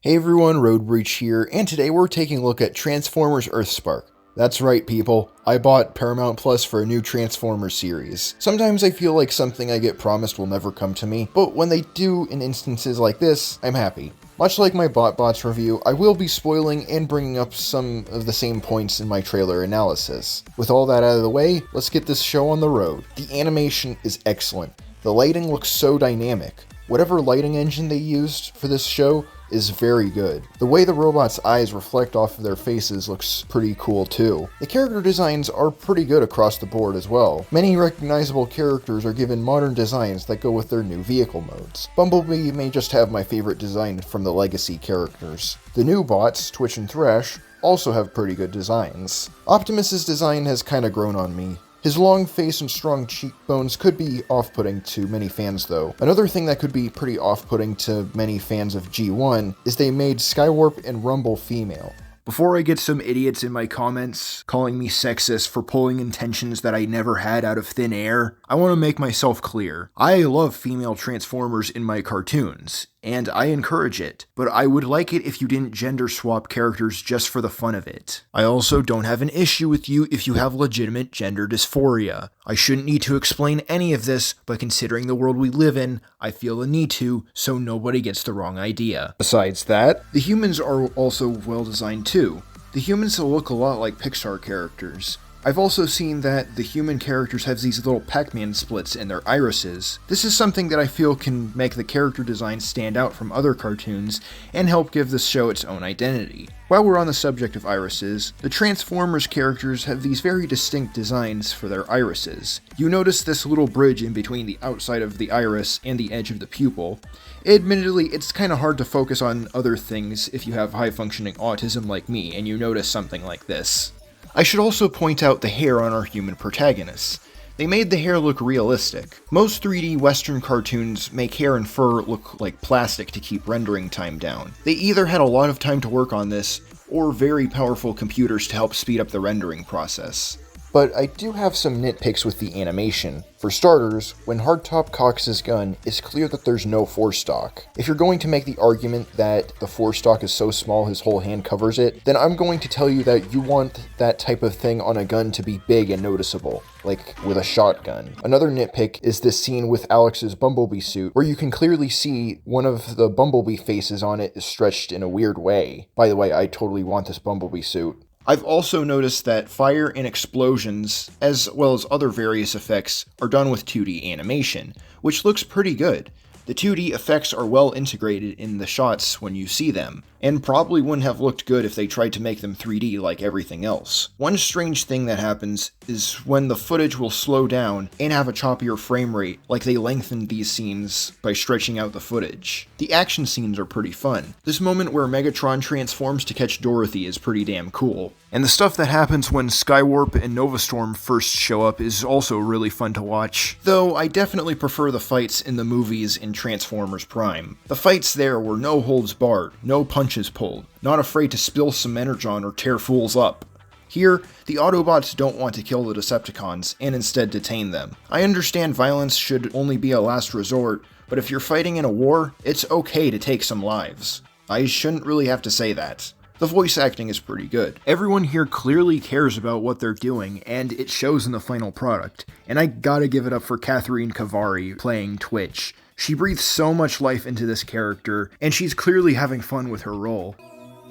Hey everyone, Roadbreach here, and today we're taking a look at Transformers Earthspark. That's right, people. I bought Paramount Plus for a new Transformers series. Sometimes I feel like something I get promised will never come to me, but when they do in instances like this, I'm happy. Much like my BotBots review, I will be spoiling and bringing up some of the same points in my trailer analysis. With all that out of the way, let's get this show on the road. The animation is excellent. The lighting looks so dynamic. Whatever lighting engine they used for this show is very good. The way the robots' eyes reflect off of their faces looks pretty cool too. The character designs are pretty good across the board as well. Many recognizable characters are given modern designs that go with their new vehicle modes. Bumblebee may just have my favorite design from the legacy characters. The new bots, Twitch and Thrash, also have pretty good designs. Optimus's design has kinda grown on me. His long face and strong cheekbones could be off-putting to many fans though. Another thing that could be pretty off-putting to many fans of G1 is they made Skywarp and Rumble female. Before I get some idiots in my comments calling me sexist for pulling intentions that I never had out of thin air, I want to make myself clear. I love female Transformers in my cartoons, and I encourage it, but I would like it if you didn't gender swap characters just for the fun of it. I also don't have an issue with you if you have legitimate gender dysphoria. I shouldn't need to explain any of this, but considering the world we live in, I feel the need to, so nobody gets the wrong idea. Besides that, the humans are also well designed too. The humans look a lot like Pixar characters. I've also seen that the human characters have these little Pac-Man splits in their irises. This is something that I feel can make the character design stand out from other cartoons and help give this show its own identity. While we're on the subject of irises, the Transformers characters have these very distinct designs for their irises. You notice this little bridge in between the outside of the iris and the edge of the pupil. Admittedly, it's kinda hard to focus on other things if you have high-functioning autism like me and you notice something like this. I should also point out the hair on our human protagonists. They made the hair look realistic. Most 3D Western cartoons make hair and fur look like plastic to keep rendering time down. They either had a lot of time to work on this, or very powerful computers to help speed up the rendering process. But I do have some nitpicks with the animation. For starters, when Hardtop cocks his gun, it's clear that there's no forestock. If you're going to make the argument that the forestock is so small his whole hand covers it, then I'm going to tell you that you want that type of thing on a gun to be big and noticeable, like with a shotgun. Another nitpick is this scene with Alex's Bumblebee suit, where you can clearly see one of the Bumblebee faces on it is stretched in a weird way. By the way, I totally want this Bumblebee suit. I've also noticed that fire and explosions, as well as other various effects, are done with 2D animation, which looks pretty good. The 2D effects are well integrated in the shots when you see them, and probably wouldn't have looked good if they tried to make them 3D like everything else. One strange thing that happens is when the footage will slow down and have a choppier frame rate, like they lengthened these scenes by stretching out the footage. The action scenes are pretty fun. This moment where Megatron transforms to catch Dorothy is pretty damn cool. And the stuff that happens when Skywarp and Novastorm first show up is also really fun to watch. Though I definitely prefer the fights in the movies in Transformers Prime. The fights there were no holds barred, no punches pulled, not afraid to spill some energon or tear fools up. Here, the Autobots don't want to kill the Decepticons, and instead detain them. I understand violence should only be a last resort, but if you're fighting in a war, it's okay to take some lives. I shouldn't really have to say that. The voice acting is pretty good. Everyone here clearly cares about what they're doing, and it shows in the final product. And I gotta give it up for Catherine Kavari playing Twitch. She breathes so much life into this character, and she's clearly having fun with her role.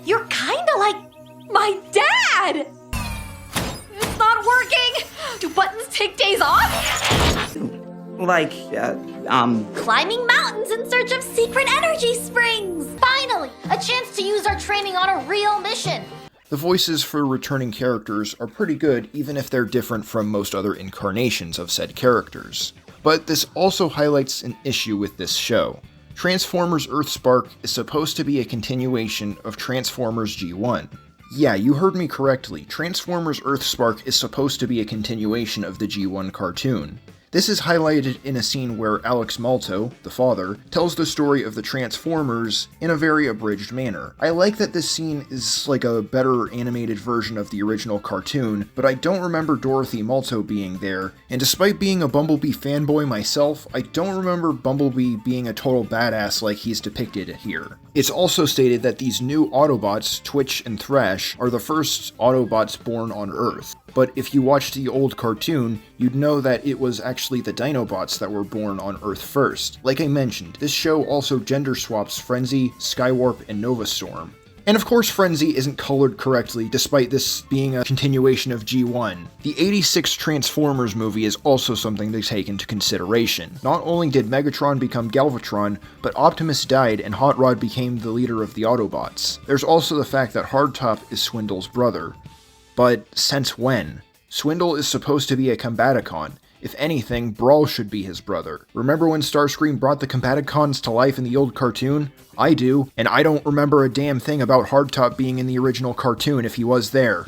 You're kinda like my dad! It's not working! Do buttons take days off? Climbing mountains in search of secret energy springs! Finally, a chance to use our training on a real mission! The voices for returning characters are pretty good, even if they're different from most other incarnations of said characters. But this also highlights an issue with this show. Transformers Earthspark is supposed to be a continuation of Transformers G1. Yeah, you heard me correctly. Transformers Earthspark is supposed to be a continuation of the G1 cartoon. This is highlighted in a scene where Alex Malto, the father, tells the story of the Transformers in a very abridged manner. I like that this scene is like a better animated version of the original cartoon, but I don't remember Dorothy Malto being there, and despite being a Bumblebee fanboy myself, I don't remember Bumblebee being a total badass like he's depicted here. It's also stated that these new Autobots, Twitch and Thrash, are the first Autobots born on Earth. But if you watched the old cartoon, you'd know that it was actually the Dinobots that were born on Earth first. Like I mentioned, this show also gender swaps Frenzy, Skywarp, and Novastorm. And of course Frenzy isn't colored correctly, despite this being a continuation of G1. The 86 Transformers movie is also something to take into consideration. Not only did Megatron become Galvatron, but Optimus died and Hot Rod became the leader of the Autobots. There's also the fact that Hardtop is Swindle's brother. But since when? Swindle is supposed to be a Combaticon. If anything, Brawl should be his brother. Remember when Starscream brought the Combaticons to life in the old cartoon? I do, and I don't remember a damn thing about Hardtop being in the original cartoon if he was there.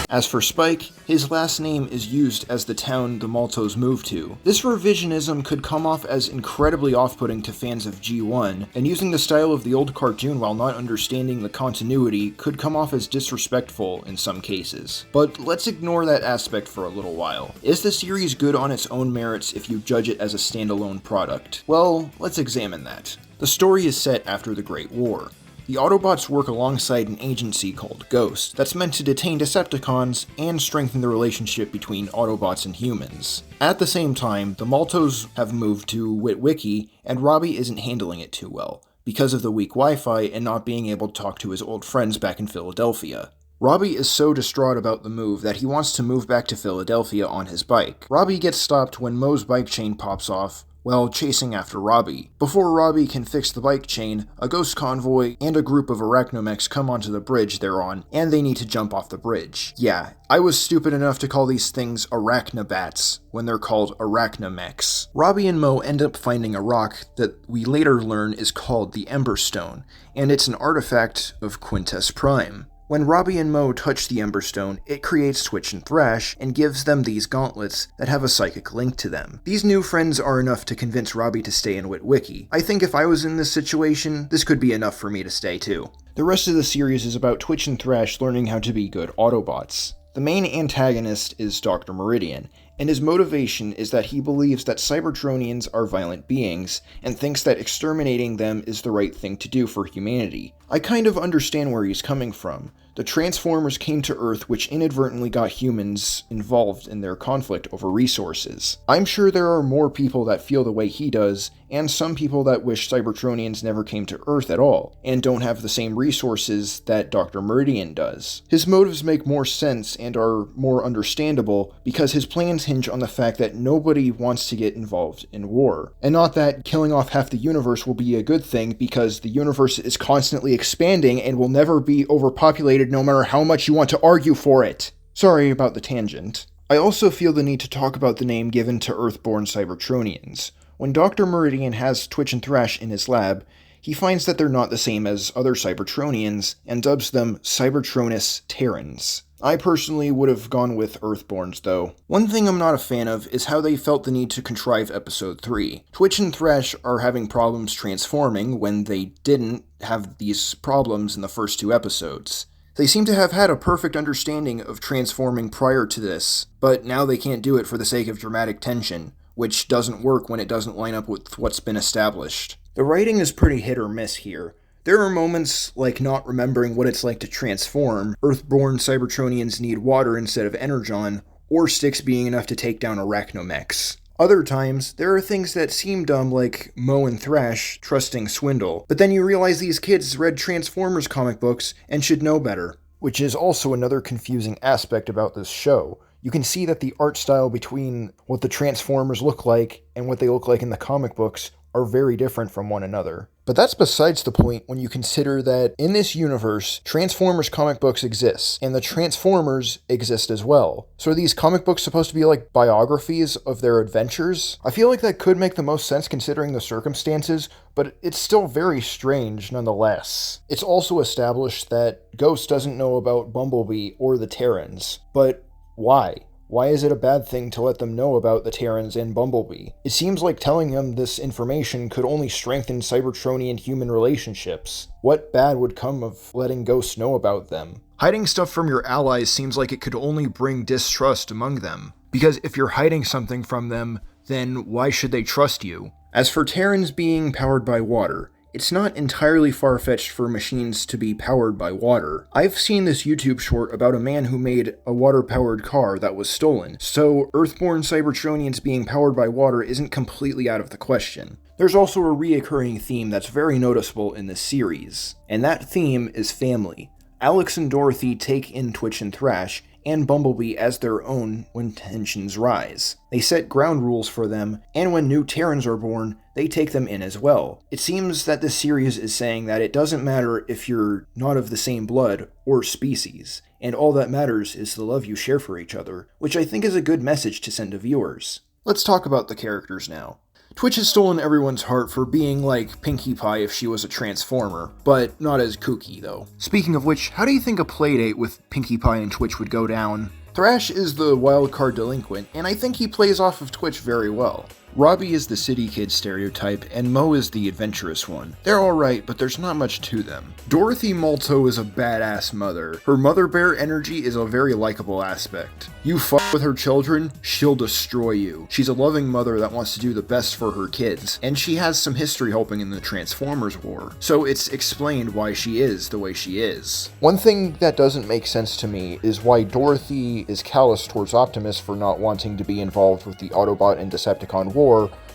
As for Spike, his last name is used as the town the Maltos moved to. This revisionism could come off as incredibly off-putting to fans of G1, and using the style of the old cartoon while not understanding the continuity could come off as disrespectful in some cases. But let's ignore that aspect for a little while. Is the series good on its own merits if you judge it as a standalone product? Well, let's examine that. The story is set after the Great War. The Autobots work alongside an agency called Ghost that's meant to detain Decepticons and strengthen the relationship between Autobots and humans. At the same time, the Maltos have moved to Witwicky, and Robbie isn't handling it too well, because of the weak Wi-Fi and not being able to talk to his old friends back in Philadelphia. Robbie is so distraught about the move that he wants to move back to Philadelphia on his bike. Robbie gets stopped when Moe's bike chain pops off, while chasing after Robbie. Before Robbie can fix the bike chain, a ghost convoy and a group of arachnomechs come onto the bridge they're on, and they need to jump off the bridge. Yeah, I was stupid enough to call these things arachnobats when they're called arachnomechs. Robbie and Moe end up finding a rock that we later learn is called the Emberstone, and it's an artifact of Quintess Prime. When Robbie and Moe touch the Emberstone, it creates Twitch and Thrash, and gives them these gauntlets that have a psychic link to them. These new friends are enough to convince Robbie to stay in Witwicky. I think if I was in this situation, this could be enough for me to stay too. The rest of the series is about Twitch and Thrash learning how to be good Autobots. The main antagonist is Dr. Meridian, and his motivation is that he believes that Cybertronians are violent beings, and thinks that exterminating them is the right thing to do for humanity. I kind of understand where he's coming from. The Transformers came to Earth, which inadvertently got humans involved in their conflict over resources. I'm sure there are more people that feel the way he does, and some people that wish Cybertronians never came to Earth at all, and don't have the same resources that Dr. Meridian does. His motives make more sense and are more understandable because his plans hinge on the fact that nobody wants to get involved in war. And not that killing off half the universe will be a good thing, because the universe is constantly expanding and will never be overpopulated no matter how much you want to argue for it. Sorry about the tangent. I also feel the need to talk about the name given to Earthborn Cybertronians. When Dr. Meridian has Twitch and Thrash in his lab, he finds that they're not the same as other Cybertronians, and dubs them Cybertronus Terrans. I personally would have gone with Earthborns, though. One thing I'm not a fan of is how they felt the need to contrive Episode 3. Twitch and Thrash are having problems transforming when they didn't have these problems in the first 2 episodes. They seem to have had a perfect understanding of transforming prior to this, but now they can't do it for the sake of dramatic tension, which doesn't work when it doesn't line up with what's been established. The writing is pretty hit or miss here. There are moments like not remembering what it's like to transform, Earthborn Cybertronians need water instead of energon, or sticks being enough to take down arachnomechs. Other times, there are things that seem dumb like Moe and Thrash trusting Swindle, but then you realize these kids read Transformers comic books and should know better. Which is also another confusing aspect about this show. You can see that the art style between what the Transformers look like and what they look like in the comic books are very different from one another. But that's besides the point when you consider that in this universe, Transformers comic books exist, and the Transformers exist as well. So are these comic books supposed to be like biographies of their adventures? I feel like that could make the most sense considering the circumstances, but it's still very strange nonetheless. It's also established that Ghost doesn't know about Bumblebee or the Terrans, but Why? Why is it a bad thing to let them know about the Terrans and Bumblebee? It seems like telling them this information could only strengthen Cybertronian human relationships. What bad would come of letting ghosts know about them? Hiding stuff from your allies seems like it could only bring distrust among them. Because if you're hiding something from them, then why should they trust you? As for Terrans being powered by water, it's not entirely far-fetched for machines to be powered by water. I've seen this YouTube short about a man who made a water-powered car that was stolen, so Earthborn Cybertronians being powered by water isn't completely out of the question. There's also a reoccurring theme that's very noticeable in this series, and that theme is family. Alex and Dorothy take in Twitch and Thrash, and Bumblebee as their own when tensions rise. They set ground rules for them, and when new Terrans are born, they take them in as well. It seems that this series is saying that it doesn't matter if you're not of the same blood or species, and all that matters is the love you share for each other, which I think is a good message to send to viewers. Let's talk about the characters now. Twitch has stolen everyone's heart for being like Pinkie Pie if she was a Transformer, but not as kooky though. Speaking of which, how do you think a playdate with Pinkie Pie and Twitch would go down? Thrash is the wildcard delinquent, and I think he plays off of Twitch very well. Robbie is the city kid stereotype, and Mo is the adventurous one. They're alright, but there's not much to them. Dorothy Malto is a badass mother. Her mother bear energy is a very likable aspect. You fuck with her children, she'll destroy you. She's a loving mother that wants to do the best for her kids, and she has some history helping in the Transformers war, so it's explained why she is the way she is. One thing that doesn't make sense to me is why Dorothy is callous towards Optimus for not wanting to be involved with the Autobot and Decepticon war,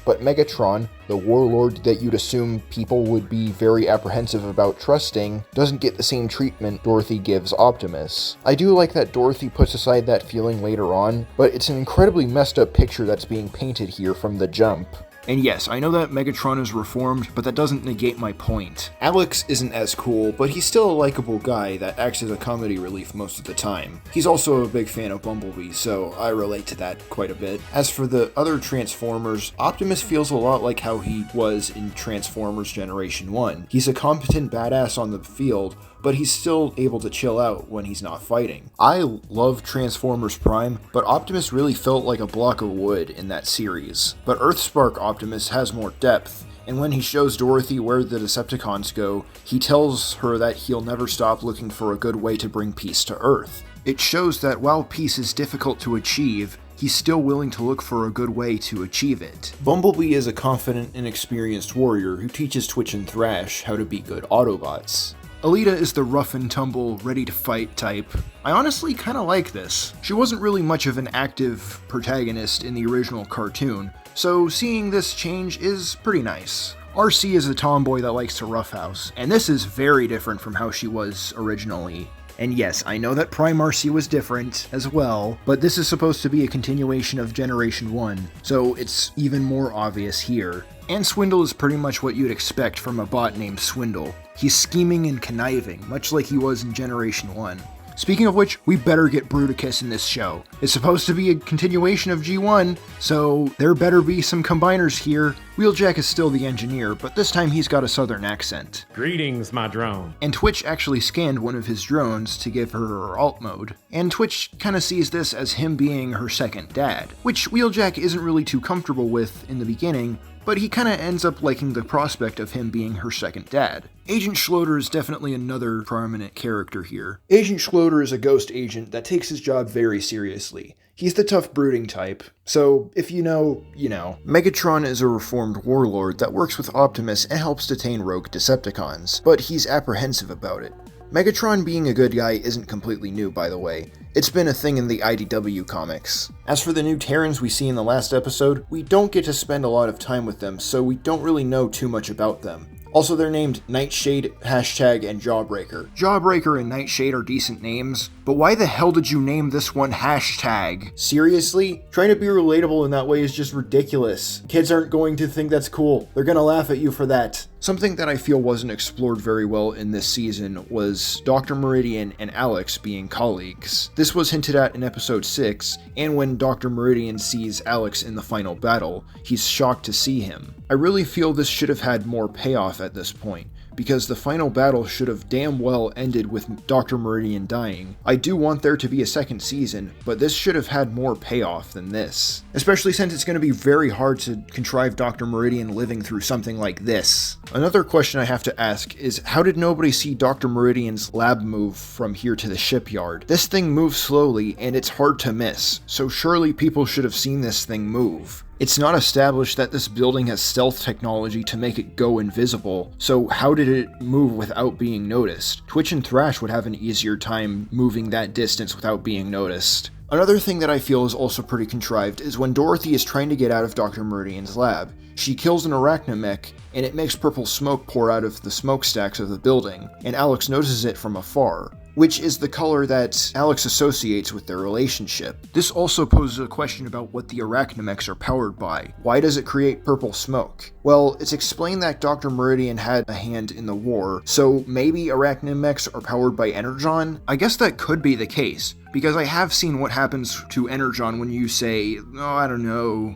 but Megatron, the warlord that you'd assume people would be very apprehensive about trusting, doesn't get the same treatment Dorothy gives Optimus. I do like that Dorothy puts aside that feeling later on, but it's an incredibly messed up picture that's being painted here from the jump. And yes, I know that Megatron is reformed, but that doesn't negate my point. Alex isn't as cool, but he's still a likable guy that acts as a comedy relief most of the time. He's also a big fan of Bumblebee, so I relate to that quite a bit. As for the other Transformers, Optimus feels a lot like how he was in Transformers Generation 1. He's a competent badass on the field, but he's still able to chill out when he's not fighting. I love Transformers Prime, but Optimus really felt like a block of wood in that series. But Earthspark Optimus has more depth, and when he shows Dorothy where the Decepticons go, he tells her that he'll never stop looking for a good way to bring peace to Earth. It shows that while peace is difficult to achieve, he's still willing to look for a good way to achieve it. Bumblebee is a confident and experienced warrior who teaches Twitch and Thrash how to be good Autobots. Alita is the rough and tumble, ready-to-fight type. I honestly kinda like this. She wasn't really much of an active protagonist in the original cartoon, so seeing this change is pretty nice. RC is a tomboy that likes to roughhouse, and this is very different from how she was originally. And yes, I know that Prime RC was different as well, but this is supposed to be a continuation of Generation 1, so it's even more obvious here. And Swindle is pretty much what you'd expect from a bot named Swindle. He's scheming and conniving, much like he was in Generation 1. Speaking of which, we better get Bruticus in this show. It's supposed to be a continuation of G1, so there better be some combiners here. Wheeljack is still the engineer, but this time he's got a southern accent. Greetings, my drone. And Twitch actually scanned one of his drones to give her her alt mode. And Twitch kinda sees this as him being her second dad, which Wheeljack isn't really too comfortable with in the beginning, but he kinda ends up liking the prospect of him being her second dad. Agent Schloeder is definitely another prominent character here. Agent Schloeder is a ghost agent that takes his job very seriously. He's the tough brooding type, so if you know, you know. Megatron is a reformed warlord that works with Optimus and helps detain rogue Decepticons, but he's apprehensive about it. Megatron being a good guy isn't completely new, by the way. It's been a thing in the IDW comics. As for the new Terrans we see in the last episode, we don't get to spend a lot of time with them, so we don't really know too much about them. Also, they're named Nightshade, Hashtag, and Jawbreaker. Jawbreaker and Nightshade are decent names, but why the hell did you name this one Hashtag? Seriously? Trying to be relatable in that way is just ridiculous. Kids aren't going to think that's cool. They're gonna laugh at you for that. Something that I feel wasn't explored very well in this season was Dr. Meridian and Alex being colleagues. This was hinted at in episode 6, and when Dr. Meridian sees Alex in the final battle, he's shocked to see him. I really feel this should have had more payoff at this point. because the final battle should have damn well ended with Dr. Meridian dying. I do want there to be a second season, but this should have had more payoff than this. Especially since it's going to be very hard to contrive Dr. Meridian living through something like this. Another question I have to ask is, how did nobody see Dr. Meridian's lab move from here to the shipyard? This thing moves slowly and it's hard to miss, so surely people should have seen this thing move. It's not established that this building has stealth technology to make it go invisible, so how did it move without being noticed? Twitch and Thrash would have an easier time moving that distance without being noticed. Another thing that I feel is also pretty contrived is when Dorothy is trying to get out of Dr. Meridian's lab. She kills an arachnamech, and it makes purple smoke pour out of the smokestacks of the building, and Alex notices it from afar, which is the color that Alex associates with their relationship. This also poses a question about what the arachnamechs are powered by. Why does it create purple smoke? Well, it's explained that Dr. Meridian had a hand in the war, so maybe arachnamechs are powered by Energon? I guess that could be the case, because I have seen what happens to Energon when you say, oh, I don't know,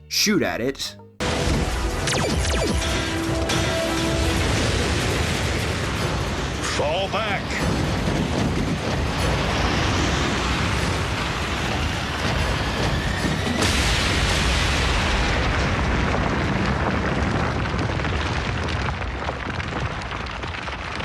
shoot at it. Fall back!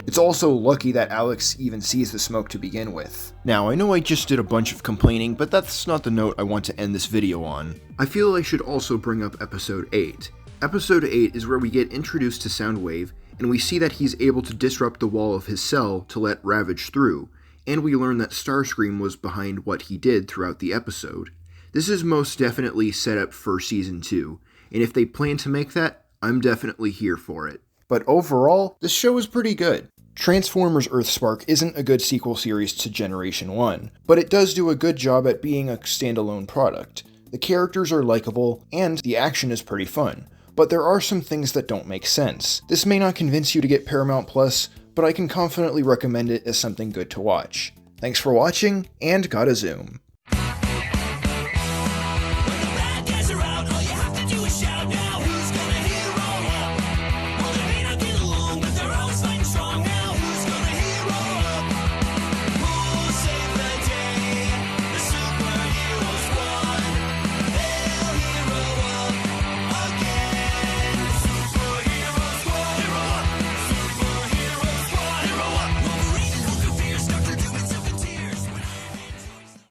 It's also lucky that Alex even sees the smoke to begin with. Now, I know I just did a bunch of complaining, but that's not the note I want to end this video on. I feel I should also bring up Episode 8. Episode 8 is where we get introduced to Soundwave, and we see that he's able to disrupt the wall of his cell to let Ravage through, and we learn that Starscream was behind what he did throughout the episode. This is most definitely set up for Season 2, and if they plan to make that, I'm definitely here for it. But overall, this show is pretty good. Transformers Earthspark isn't a good sequel series to Generation 1, but it does do a good job at being a standalone product. The characters are likable, and the action is pretty fun, but there are some things that don't make sense. This may not convince you to get Paramount Plus, but I can confidently recommend it as something good to watch. Thanks for watching, and gotta zoom.